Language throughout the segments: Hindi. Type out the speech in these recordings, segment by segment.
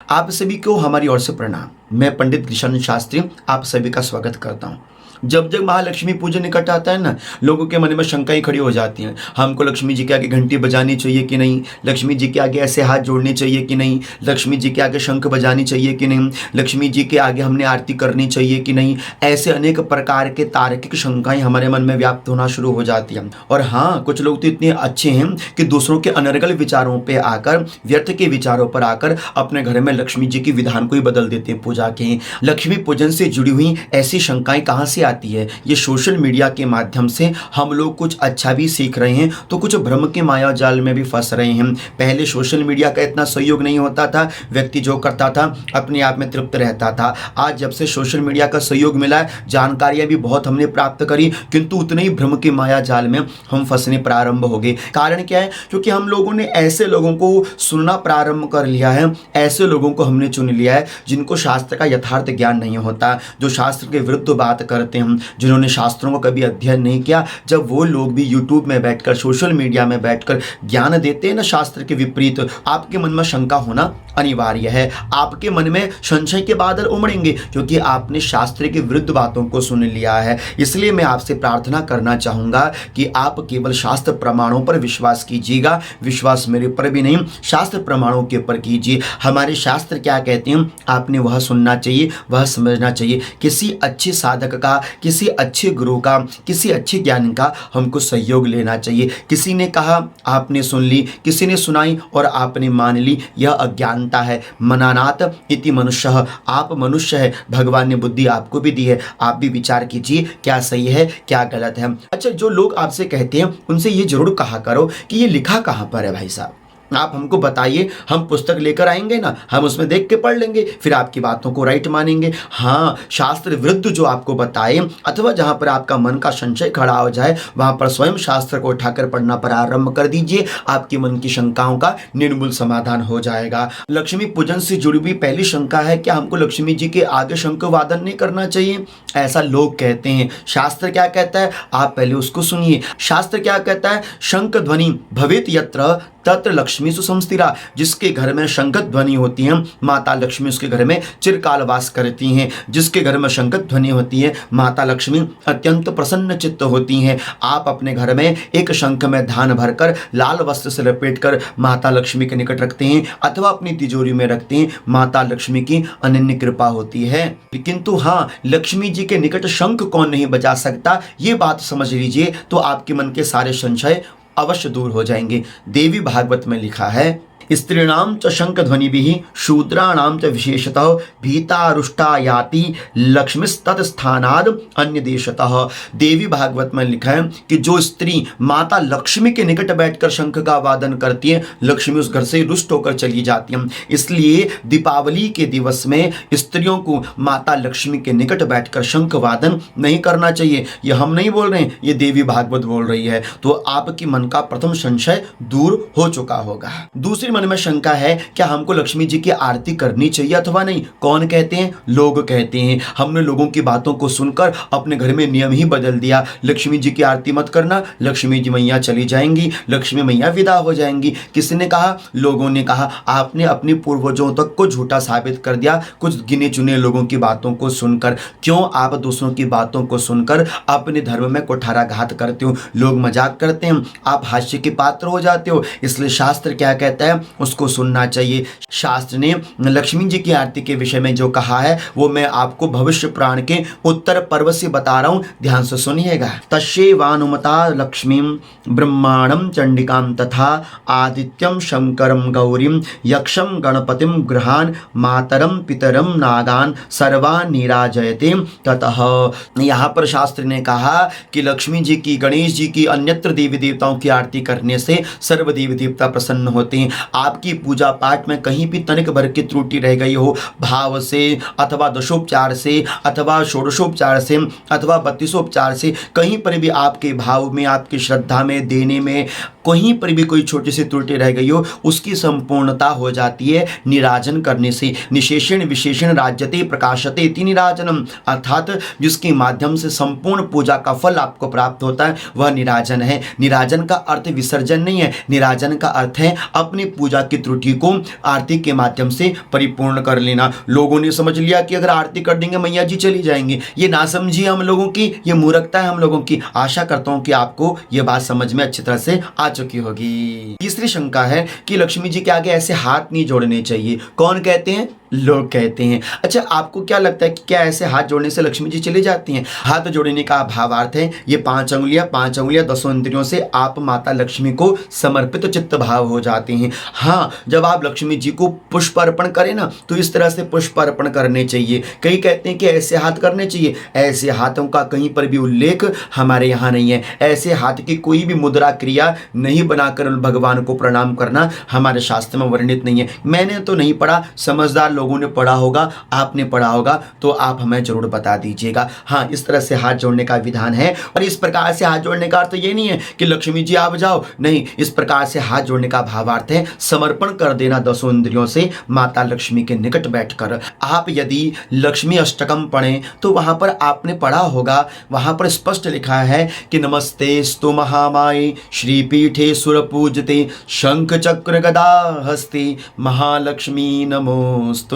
आप सभी को हमारी ओर से प्रणाम। मैं पंडित कृष्ण शास्त्री आप सभी का स्वागत करता हूँ। जब जब महालक्ष्मी पूजन निकट आता है ना, लोगों के मन में शंकाएं खड़ी हो जाती हैं। हमको लक्ष्मी जी के आगे घंटी बजानी चाहिए कि नहीं, लक्ष्मी जी के आगे ऐसे हाथ जोड़ने चाहिए कि नहीं, लक्ष्मी जी के आगे शंख बजानी चाहिए कि नहीं, लक्ष्मी जी के आगे हमने आरती करनी चाहिए कि नहीं। ऐसे अनेक प्रकार के तार्किक शंकाएं हमारे मन में व्याप्त होना शुरू हो जाती हैं। और हाँ, कुछ लोग तो इतने अच्छे हैं कि दूसरों के अनर्गल विचारों पर आकर, व्यर्थ के विचारों पर आकर अपने घर में लक्ष्मी जी की विधान को ही बदल देते हैं पूजा के। लक्ष्मी पूजन से जुड़ी हुई ऐसी शंकाएं कहां से आती है? ये सोशल मीडिया के माध्यम से हम लोग कुछ अच्छा भी सीख रहे हैं तो कुछ भ्रम के माया जाल में भी फंस रहे हैं। पहले सोशल मीडिया का इतना सहयोग नहीं होता था, व्यक्ति जो करता था अपने आप में तृप्त रहता था। आज जब से सोशल मीडिया का सहयोग मिला है, जानकारियां भी बहुत हमने प्राप्त करी, किंतु उतने ही भ्रम के माया जाल में हम फंसने प्रारंभ हो गए। कारण क्या है? क्योंकि हम लोगों ने ऐसे लोगों को सुनना प्रारंभ कर लिया है, ऐसे लोगों को हमने चुन लिया है जिनको शास्त्र का यथार्थ ज्ञान नहीं होता, जो शास्त्र के विरुद्ध बात करते हैं, जिन्होंने शास्त्रों को कभी अध्ययन नहीं किया। जब वो लोग भी यूट्यूब में बैठकर, सोशल मीडिया में बैठकर ज्ञान देते हैं ना शास्त्र के विपरीत, आपके मन में शंका होना अनिवार्य है। आपके मन में संशय के बादल उमड़ेंगे क्योंकि आपने शास्त्र के विरुद्ध बातों को सुन लिया है। इसलिए मैं आपसे प्रार्थना करना चाहूंगा कि आप केवल शास्त्र प्रमाणों पर विश्वास कीजिएगा। विश्वास मेरे पर भी नहीं, शास्त्र प्रमाणों के ऊपर कीजिए। हमारे शास्त्र क्या कहते हैं आपने वह सुनना चाहिए, वह समझना चाहिए। किसी अच्छे साधक का, किसी अच्छे गुरु का, किसी अच्छे ज्ञान का हमको सहयोग लेना चाहिए। किसी ने कहा आपने सुन ली, किसी ने सुनाई और आपने मान ली, यह अज्ञानता है। मनानात इति मनुष्य, आप मनुष्य है, भगवान ने बुद्धि आपको भी दी है। आप भी विचार कीजिए क्या सही है क्या गलत है। अच्छा, जो लोग आपसे कहते हैं उनसे ये जरूर कहा करो कि ये लिखा कहाँ पर है भाई साहब, आप हमको बताइए, हम पुस्तक लेकर आएंगे ना, हम उसमें देख के पढ़ लेंगे, फिर आपकी बातों को राइट मानेंगे। हाँ, शास्त्र विरुद्ध जो आपको बताए अथवा जहां पर आपका मन का संशय खड़ा हो जाए वहां पर स्वयं शास्त्र को उठाकर पढ़ना प्रारंभ कर दीजिए। आपके मन की शंकाओं का निर्मूल समाधान हो जाएगा। लक्ष्मी पूजन से जुड़ी हुई पहली शंका है, क्या हमको लक्ष्मी जी के आगे शंख वादन नहीं करना चाहिए? ऐसा लोग कहते हैं। शास्त्र क्या कहता है आप पहले उसको सुनिए। शास्त्र क्या कहता है? शंख ध्वनि भवेत यत्र तत्र लक्ष्मी सुसंस्थिरा। जिसके घर में शंख ध्वनि होती है माता लक्ष्मी उसके घर में चिरकाल वास करती हैं। जिसके घर में शंख ध्वनि होती है माता लक्ष्मी अत्यंत प्रसन्न चित्त होती हैं। आप अपने घर में एक शंख में धान भरकर लाल वस्त्र से लपेटकर माता लक्ष्मी के निकट रखते हैं अथवा अपनी तिजोरी में रखते हैं, माता लक्ष्मी की अनन्य कृपा होती है। किंतु हाँ, लक्ष्मी जी के निकट शंख कौन नहीं बजा सकता, ये बात समझ लीजिए तो आपके मन के सारे संशय अवश्य दूर हो जाएंगे। देवी भागवत में लिखा है, स्त्रीणाम च शंख ध्वनि भी शूद्राणाम च विशेषतः भीतारुष्टा याति लक्ष्मीस्तत्स्थानाद अन्य देशतः। देवी भागवत में लिखा है कि जो स्त्री माता लक्ष्मी के निकट बैठकर शंख का वादन करती है, लक्ष्मी उस घर से रुष्ट होकर चली जाती है। इसलिए दीपावली के दिवस में स्त्रियों को माता लक्ष्मी के निकट बैठकर शंख वादन नहीं करना चाहिए। यह हम नहीं बोल रहे हैं, ये देवी भागवत बोल रही है। तो आपकी मन का प्रथम संशय दूर हो चुका होगा। दूसरी मन में शंका है, क्या हमको लक्ष्मी जी की आरती करनी चाहिए अथवा नहीं? कौन कहते हैं? लोग कहते हैं। हमने लोगों की बातों को सुनकर अपने घर में नियम ही बदल दिया। लक्ष्मी जी की आरती मत करना, लक्ष्मी जी मैया चली जाएंगी, लक्ष्मी मैया विदा हो जाएंगी। किसने कहा? लोगों ने कहा। आपने अपने पूर्वजों तक को झूठा साबित कर दिया कुछ गिने चुने लोगों की बातों को सुनकर। क्यों आप दूसरों की बातों को सुनकर अपने धर्म में कुठाराघात करते हो? लोग मजाक करते हैं, आप हास्य के पात्र हो जाते हो। इसलिए शास्त्र क्या कहता है उसको सुनना चाहिए। शास्त्र ने लक्ष्मी जी की आरती के विषय में जो कहा है वो मैं आपको भविष्य पुराण के उत्तर पर्व से बता रहा हूं, ध्यान से सुनिएगा। तस्यैवानुमता लक्ष्मीं ब्रह्माणं चंडिकां तथा आदित्यं शंकरं गौरीं यक्षं गणपतिं गृहान मातरं पितरं नागान सर्वान् निराजयते ततः। यहाँ पर शास्त्र ने कहा कि लक्ष्मी जी की, गणेश जी की, अन्यत्र देवी देवताओं की आरती करने से सर्व देवी देवता प्रसन्न होते हैं। आपकी पूजा पाठ में कहीं भी तनिक भर की त्रुटि रह गई हो, भाव से अथवा दशोपचार से अथवा षोडशोपचार से अथवा 32उपचार से, कहीं पर भी आपके भाव में, आपकी श्रद्धा में, देने में कहीं पर भी कोई छोटी सी त्रुटि रह गई हो, उसकी संपूर्णता हो जाती है निराजन करने से। निशेषण विशेषण राज्यते प्रकाशते इति निराजनम, अर्थात जिसके माध्यम से संपूर्ण पूजा का फल आपको प्राप्त होता है वह निराजन है। निराजन का अर्थ विसर्जन नहीं है, निराजन का अर्थ है अपने पूजा की त्रुटि को आरती के माध्यम से परिपूर्ण कर लेना। लोगों ने समझ लिया कि अगर आरती कर देंगे मैया जी चली जाएंगे। ये ना समझिए हम लोगों की, ये मूर्खता है हम लोगों की। आशा करता हूं कि आपको ये बात समझ में अच्छी तरह से आ चुकी होगी। तीसरी शंका है कि लक्ष्मी जी के आगे ऐसे हाथ नहीं जोड़ने चाहिए। कौन कहते हैं? लोग कहते हैं। अच्छा, आपको क्या लगता है कि क्या ऐसे हाथ जोड़ने से लक्ष्मी जी चली जाती हैं? हाथ जोड़ने का भावार्थ है ये 5 अंगुलियां 10 इंद्रियों से आप माता लक्ष्मी को समर्पित चित्त भाव हो जाते हैं। हाँ, जब आप लक्ष्मी जी को पुष्प अर्पण करें ना तो इस तरह से पुष्प अर्पण करने चाहिए। कई कहते हैं कि ऐसे हाथ करने चाहिए। ऐसे हाथों का कहीं पर भी उल्लेख हमारे यहाँ नहीं है। ऐसे हाथ की कोई भी मुद्रा क्रिया नहीं बनाकर भगवान को प्रणाम करना हमारे शास्त्र में वर्णित नहीं है। मैंने तो नहीं पढ़ा, समझदार लोगों ने पढ़ा होगा, आपने पढ़ा होगा तो आप हमें जरूर बता दीजिएगा। हाँ, इस तरह से हाथ जोड़ने का विधान है। और इस प्रकार से हाथ जोड़ने का अर्थ ये नहीं है कि लक्ष्मी जी आप जाओ, नहीं। इस प्रकार से हाथ जोड़ने का भावार्थ है समर्पण कर देना 10 इंद्रियों से माता लक्ष्मी के निकट बैठकर। आप यदि लक्ष्मी अष्टकम पढ़ें तो वहां पर आपने पढ़ा होगा, वहां पर स्पष्ट लिखा है कि नमस्तेस्तु महामाये श्रीपीठे सुरपूजते शंख चक्र गदा हस्ते महालक्ष्मी नमोस्तुते।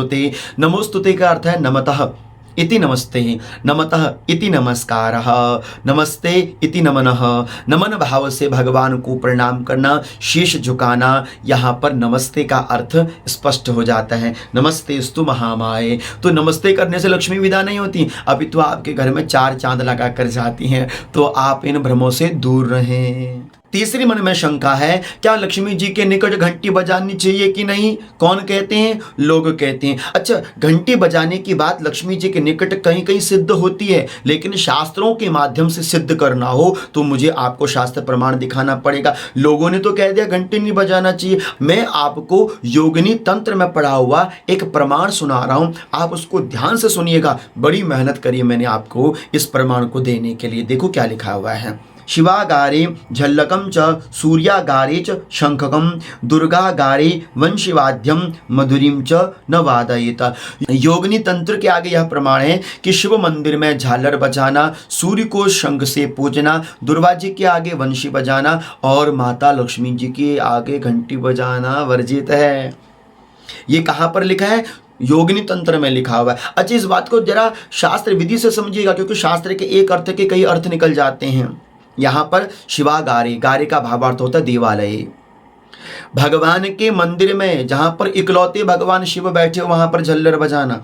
नमोस्तुते का अर्थ है नमतः इति नमस्ते, नमतः इति नमस्कारः, नमस्ते इति नमनः। नमन भाव से भगवान को प्रणाम करना, शीश झुकाना। यहाँ पर नमस्ते का अर्थ स्पष्ट हो जाता है। नमस्तेस्तु महामाये, तो नमस्ते करने से लक्ष्मी विदा नहीं होती, अभी तो आपके घर में 4 चांद लगा कर जाती हैं। तो आप इन भ्रमों से दूर रहें। तीसरी मन में शंका है, क्या लक्ष्मी जी के निकट घंटी बजानी चाहिए कि नहीं? कौन कहते हैं? लोग कहते हैं। अच्छा, घंटी बजाने की बात लक्ष्मी जी के निकट कहीं कहीं सिद्ध होती है, लेकिन शास्त्रों के माध्यम से सिद्ध करना हो तो मुझे आपको शास्त्र प्रमाण दिखाना पड़ेगा। लोगों ने तो कह दिया घंटी नहीं बजाना चाहिए। मैं आपको योगिनी तंत्र में पढ़ा हुआ एक प्रमाण सुना रहा हूं, आप उसको ध्यान से सुनिएगा। बड़ी मेहनत करी मैंने आपको इस प्रमाण को देने के लिए। देखो क्या लिखा हुआ है। शिवागारे झल्लकम च सूर्यागारे च शंखकम दुर्गागारे वंशिवाद्यम मधुरीम च न वादयेत। योगिनी तंत्र के आगे यह प्रमाण है कि शिव मंदिर में झालर बजाना, सूर्य को शंख से पूजना, दुर्गा जी के आगे वंशी बजाना और माता लक्ष्मी जी के आगे घंटी बजाना वर्जित है। ये कहाँ पर लिखा है? योगिनी तंत्र में लिखा हुआ है। अच्छा, इस बात को जरा शास्त्र विधि से समझिएगा, क्योंकि शास्त्र के एक अर्थ के कई अर्थ निकल जाते हैं। यहाँ पर शिवागारे, गारे का भावार्थ होता है देवालय। भगवान के मंदिर में जहां पर इकलौते भगवान शिव बैठे हो वहां पर झल्लर बजाना,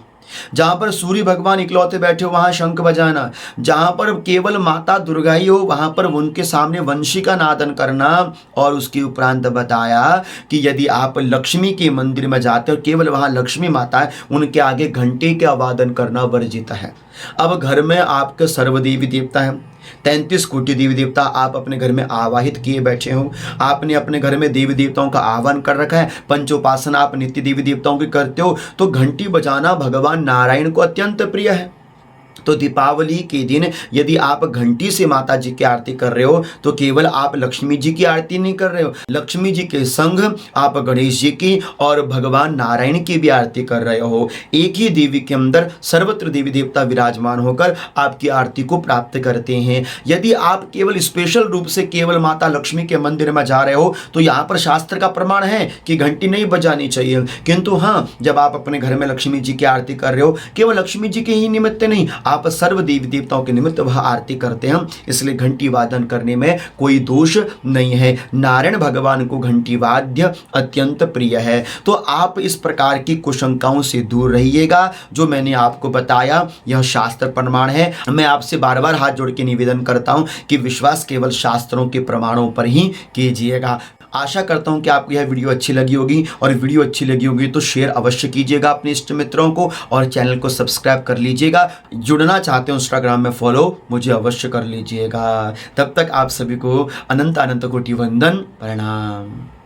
जहां पर सूर्य भगवान इकलौते बैठे हो वहां शंख बजाना, जहां पर केवल माता दुर्गा ही हो वहां पर उनके सामने वंशी का नादन करना। और उसके उपरांत बताया कि यदि आप लक्ष्मी के मंदिर में जाते हो केवल वहां लक्ष्मी माता है, उनके आगे घंटे के आवादन करना वर्जित है। अब घर में आपके सर्वदेवी देवता है, 33 कोटि देवी देवता आप अपने घर में आवाहित किए बैठे हो। आपने अपने घर में देवी देवताओं का आह्वान कर रखा है, पंचोपासना आप नित्य देवी देवताओं की करते हो, तो घंटी बजाना भगवान नारायण को अत्यंत प्रिय है। तो दीपावली के दिन यदि आप घंटी से माता जी की आरती कर रहे हो तो केवल आप लक्ष्मी जी की आरती नहीं कर रहे हो, लक्ष्मी जी के संग आप गणेश जी की और भगवान नारायण की भी आरती कर रहे हो। एक ही देवी के अंदर सर्वत्र देवी देवता विराजमान होकर आपकी आरती को प्राप्त करते हैं। यदि आप केवल स्पेशल रूप से केवल माता लक्ष्मी के मंदिर में जा रहे हो तो यहाँ पर शास्त्र का प्रमाण है कि घंटी नहीं बजानी चाहिए। किंतु हाँ, जब आप अपने घर में लक्ष्मी जी की आरती कर रहे हो, केवल लक्ष्मी जी के ही निमित्त नहीं, आप सर्व देवी देवताओं के निमित्त वह आरती करते हैं, इसलिए घंटी वादन करने में कोई दोष नहीं है। नारायण भगवान को घंटी वाद्य अत्यंत प्रिय है। तो आप इस प्रकार की कुशंकाओं से दूर रहिएगा। जो मैंने आपको बताया यह शास्त्र प्रमाण है। मैं आपसे बार बार हाथ जोड़ के निवेदन करता हूं कि विश्वास केवल शास्त्रों के प्रमाणों पर ही कीजिएगा। आशा करता हूं कि आपको यह वीडियो अच्छी लगी होगी, और वीडियो अच्छी लगी होगी तो शेयर अवश्य कीजिएगा अपने इष्ट मित्रों को, और चैनल को सब्सक्राइब कर लीजिएगा। जुड़ना चाहते हो इंस्टाग्राम में फॉलो मुझे अवश्य कर लीजिएगा। तब तक आप सभी को अनंत अनंत कोटि वंदन, प्रणाम।